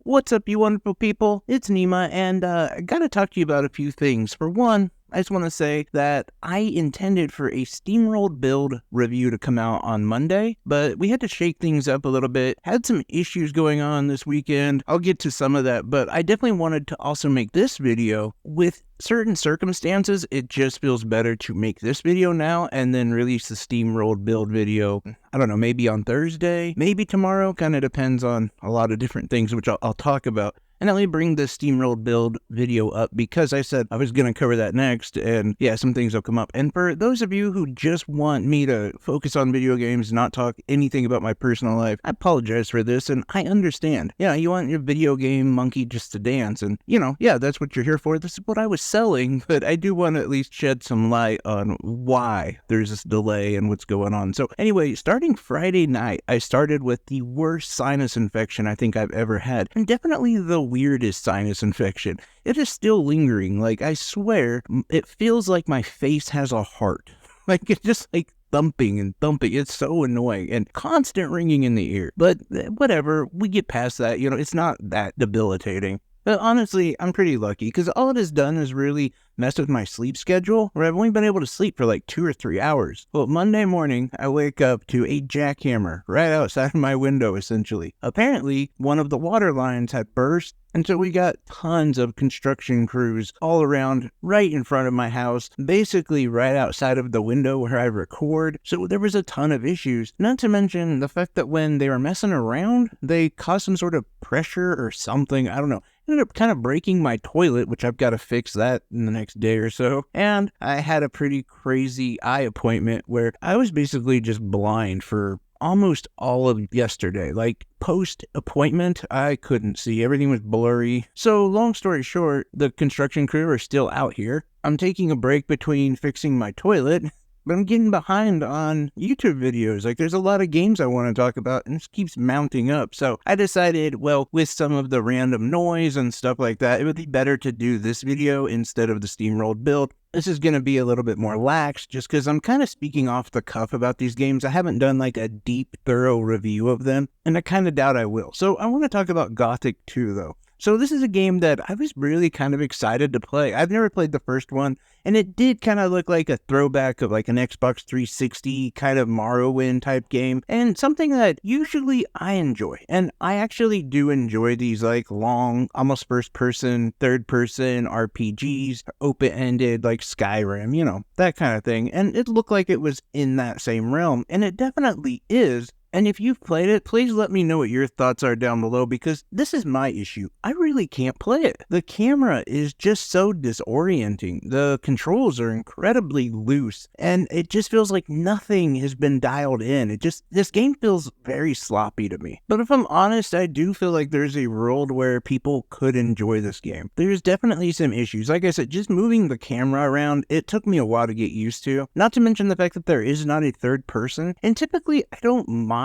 What's up, you wonderful people? It's Nima, and I gotta talk to you about a few things. For one, I just want to say that I intended for a steamrolled build review to come out on Monday, but we had to shake things up a little bit. Had some issues going on this weekend. I'll get to some of that, but I definitely wanted to also make this video. With certain circumstances, it just feels better to make this video now and then release the steamrolled build video, I don't know, maybe on Thursday, maybe tomorrow. Kind of depends on a lot of different things, which I'll talk about. And let me bring the steamrolled build video up because I said I was going to cover that next, and yeah, some things will come up. And for those of you who just want me to focus on video games, not talk anything about my personal life, I apologize for this, and I understand. Yeah, you want your video game monkey just to dance, and yeah, that's what you're here for. This is what I was selling, but I do want to at least shed some light on why there's this delay and what's going on. So anyway, starting Friday night, I started with the worst sinus infection I think I've ever had, and definitely the weirdest sinus infection. It is still lingering. Like, I swear, it feels like my face has a heart. Like, it's just like thumping and thumping. It's so annoying and constant ringing in the ear. But whatever, we get past that. It's not that debilitating. But honestly, I'm pretty lucky because all it has done is really messed with my sleep schedule, where I've only been able to sleep for like 2 or 3 hours. Well, Monday morning, I wake up to a jackhammer right outside of my window, essentially. Apparently, one of the water lines had burst, and so we got tons of construction crews all around right in front of my house, basically right outside of the window where I record. So there was a ton of issues, not to mention the fact that when they were messing around, they caused some sort of pressure or something, I don't know. Ended up kind of breaking my toilet, which I've got to fix that in the next day or so. And I had a pretty crazy eye appointment where I was basically just blind for almost all of yesterday. Like, post-appointment, I couldn't see. Everything was blurry. So long story short, the construction crew are still out here. I'm taking a break between fixing my toilet, but I'm getting behind on YouTube videos. Like, there's a lot of games I want to talk about, and this keeps mounting up. So I decided, well, with some of the random noise and stuff like that, it would be better to do this video instead of the steamrolled build. This is going to be a little bit more lax just because I'm kind of speaking off the cuff about these games. I haven't done like a deep, thorough review of them, and I kind of doubt I will. So I want to talk about Gothic 2, though. So this is a game that I was really kind of excited to play. I've never played the first one, and it did kind of look like a throwback of like an Xbox 360 kind of Morrowind type game, and something that usually I enjoy. And I actually do enjoy these like long, almost first-person, third-person RPGs, open-ended like Skyrim, that kind of thing. And it looked like it was in that same realm, and it definitely is. And if you've played it, please let me know what your thoughts are down below, because this is my issue. I really can't play it. The camera is just so disorienting. The controls are incredibly loose, and it just feels like nothing has been dialed in. This game feels very sloppy to me. But if I'm honest, I do feel like there's a world where people could enjoy this game. There's definitely some issues. Like I said, just moving the camera around, it took me a while to get used to. Not to mention the fact that there is not a third person, and typically I don't mind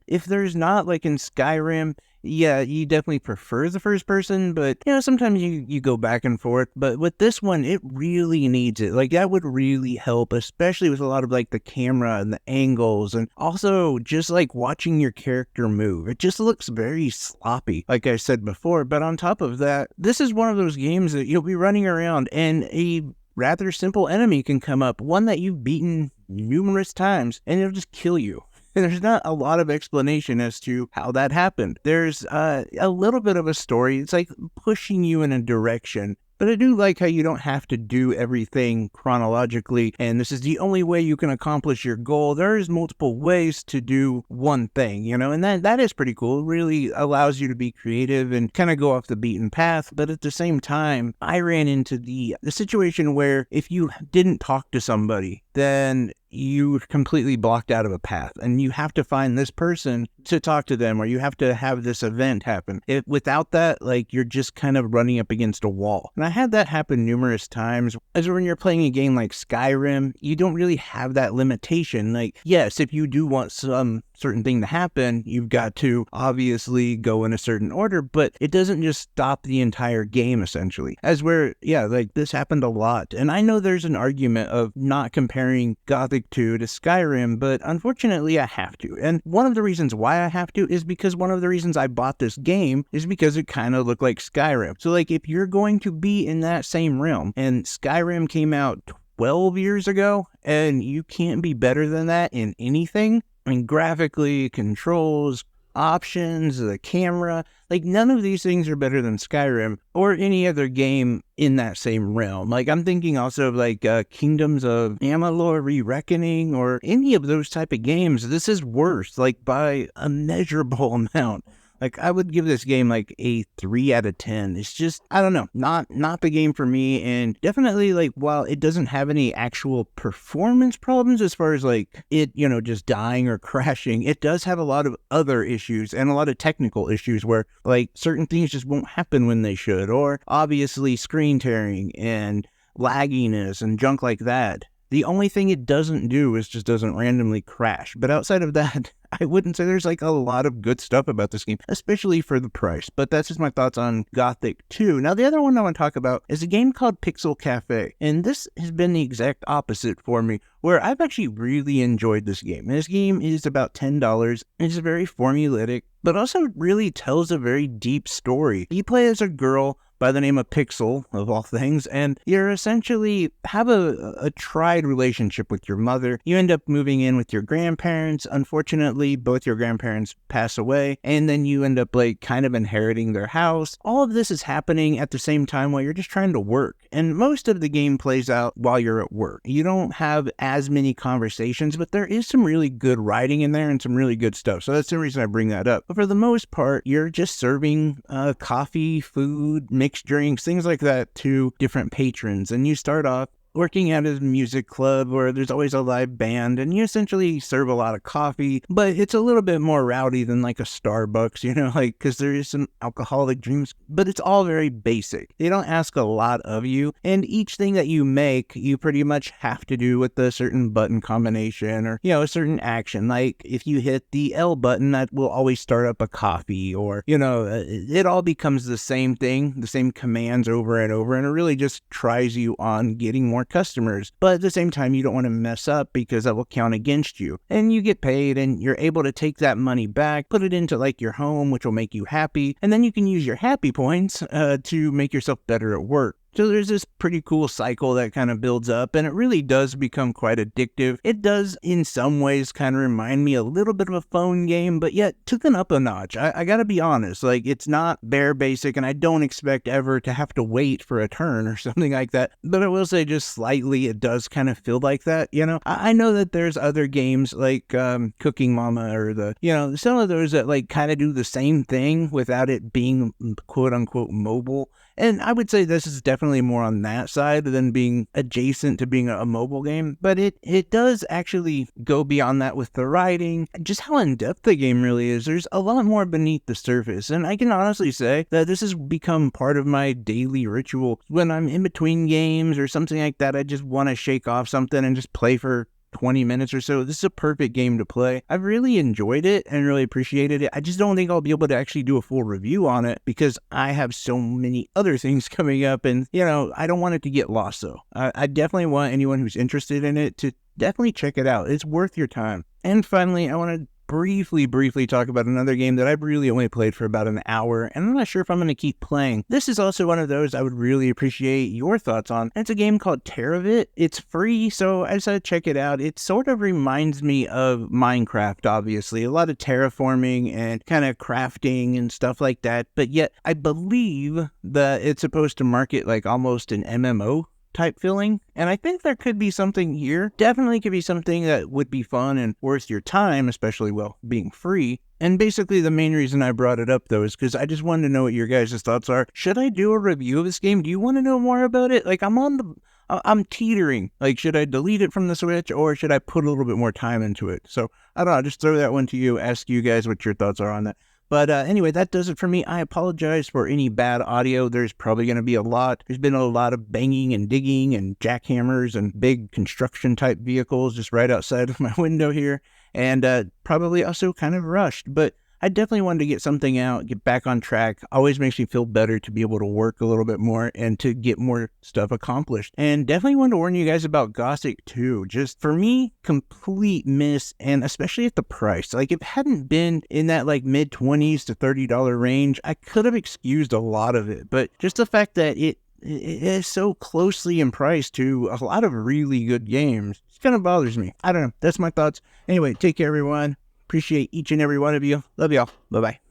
if there's not, like in Skyrim. Yeah, you definitely prefer the first person, but sometimes you go back and forth. But with this one, it really needs it. Like, that would really help, especially with a lot of like the camera and the angles, and also just like watching your character move. It just looks very sloppy, like I said before. But on top of that, this is one of those games that you'll be running around and a rather simple enemy can come up, one that you've beaten numerous times, and it'll just kill you. There's not a lot of explanation as to how that happened. There's a little bit of a story. It's like pushing you in a direction. But I do like how you don't have to do everything chronologically, and this is the only way you can accomplish your goal. There's multiple ways to do one thing, and that is pretty cool. It really allows you to be creative and kind of go off the beaten path. But at the same time, I ran into the situation where if you didn't talk to somebody, then you completely blocked out of a path, and you have to find this person to talk to them, or you have to have this event happen. Without that, like, you're just kind of running up against a wall. And I had that happen numerous times. As when you're playing a game like Skyrim, you don't really have that limitation. Like, yes, if you do want some certain thing to happen, you've got to obviously go in a certain order, but it doesn't just stop the entire game, essentially. As where, yeah, like, this happened a lot. And I know there's an argument of not comparing comparing Gothic 2 to Skyrim, but unfortunately I have to. And one of the reasons why I have to is because one of the reasons I bought this game is because it kind of looked like Skyrim. So like if you're going to be in that same realm, and Skyrim came out 12 years ago, and you can't be better than that in anything, I mean, graphically, controls, options, the camera, like none of these things are better than Skyrim or any other game in that same realm. Like I'm thinking also of like Kingdoms of Amalur Re-Reckoning or any of those type of games. This is worse, like by a measurable amount. Like I would give this game like a 3 out of 10. It's just, I don't know, not the game for me. And definitely like, while it doesn't have any actual performance problems as far as like it, just dying or crashing, it does have a lot of other issues and a lot of technical issues where like certain things just won't happen when they should, or obviously screen tearing and lagginess and junk like that. The only thing it doesn't do is just doesn't randomly crash. But outside of that, I wouldn't say there's like a lot of good stuff about this game, especially for the price. But that's just my thoughts on Gothic 2. Now, the other one I want to talk about is a game called Pixel Cafe. And this has been the exact opposite for me, where I've actually really enjoyed this game. And this game is about $10. It's very formulaic, but also really tells a very deep story. You play as a girl by the name of Pixel, of all things, and you're essentially have a tried relationship with your mother. You end up moving in with your grandparents. Unfortunately, both your grandparents pass away, and then you end up like kind of inheriting their house. All of this is happening at the same time while you're just trying to work, and most of the game plays out while you're at work. You don't have as many conversations, but there is some really good writing in there and some really good stuff, so that's the reason I bring that up. But for the most part, you're just serving coffee, food, mixed drinks, things like that to different patrons. And you start off working at a music club where there's always a live band, and you essentially serve a lot of coffee, but it's a little bit more rowdy than like a Starbucks, like, because there is some alcoholic drinks, but it's all very basic. They don't ask a lot of you, and each thing that you make, you pretty much have to do with a certain button combination or, a certain action. Like if you hit the L button, that will always start up a coffee, or, it all becomes the same thing, the same commands over and over, and it really just tries you on getting more customers. But at the same time, you don't want to mess up because that will count against you. And you get paid, and you're able to take that money back, put it into like your home, which will make you happy. And then you can use your happy points to make yourself better at work. So there's this pretty cool cycle that kind of builds up, and it really does become quite addictive. It does, in some ways, kind of remind me a little bit of a phone game, but yet took it up a notch. I gotta be honest, like, it's not bare basic, and I don't expect ever to have to wait for a turn or something like that. But I will say, just slightly, it does kind of feel like that, I know that there's other games like Cooking Mama or some of those that like kind of do the same thing without it being quote unquote mobile. And I would say this is definitely more on that side than being adjacent to being a mobile game. But it does actually go beyond that with the writing, just how in-depth the game really is. There's a lot more beneath the surface. And I can honestly say that this has become part of my daily ritual. When I'm in between games or something like that, I just want to shake off something and just play for 20 minutes or so. This is a perfect game to play. I've really enjoyed it and really appreciated it. I just don't think I'll be able to actually do a full review on it because I have so many other things coming up, and I don't want it to get lost though. I definitely want anyone who's interested in it to definitely check it out. It's worth your time. And finally, I want to briefly talk about another game that I've really only played for about an hour, and I'm not sure if I'm going to keep playing. This is also one of those I would really appreciate your thoughts on. It's a game called Teravit. It's free, so I decided to check it out. It sort of reminds me of Minecraft, obviously. A lot of terraforming and kind of crafting and stuff like that, but yet I believe that it's supposed to market like almost an MMO type feeling, and I think there could be something here. Definitely could be something that would be fun and worth your time, especially being free. And basically the main reason I brought it up though is because I just wanted to know what your guys' thoughts are. Should I do a review of this game? Do you want to know more about it? Like I'm teetering. Like, should I delete it from the Switch or should I put a little bit more time into it? So I don't know, just throw that one to you, ask you guys what your thoughts are on that. But anyway, that does it for me. I apologize for any bad audio. There's probably going to be a lot. There's been a lot of banging and digging and jackhammers and big construction type vehicles just right outside of my window here. And probably also kind of rushed. But I definitely wanted to get something out, get back on track. Always makes me feel better to be able to work a little bit more and to get more stuff accomplished. And definitely wanted to warn you guys about Gothic too. Just for me, complete miss, and especially at the price. Like, if it hadn't been in that like mid 20s to $30 range, I could have excused a lot of it. But just the fact that it is so closely in price to a lot of really good games, it kind of bothers me. I don't know. That's my thoughts. Anyway, take care, everyone. Appreciate each and every one of you. Love y'all. Bye-bye.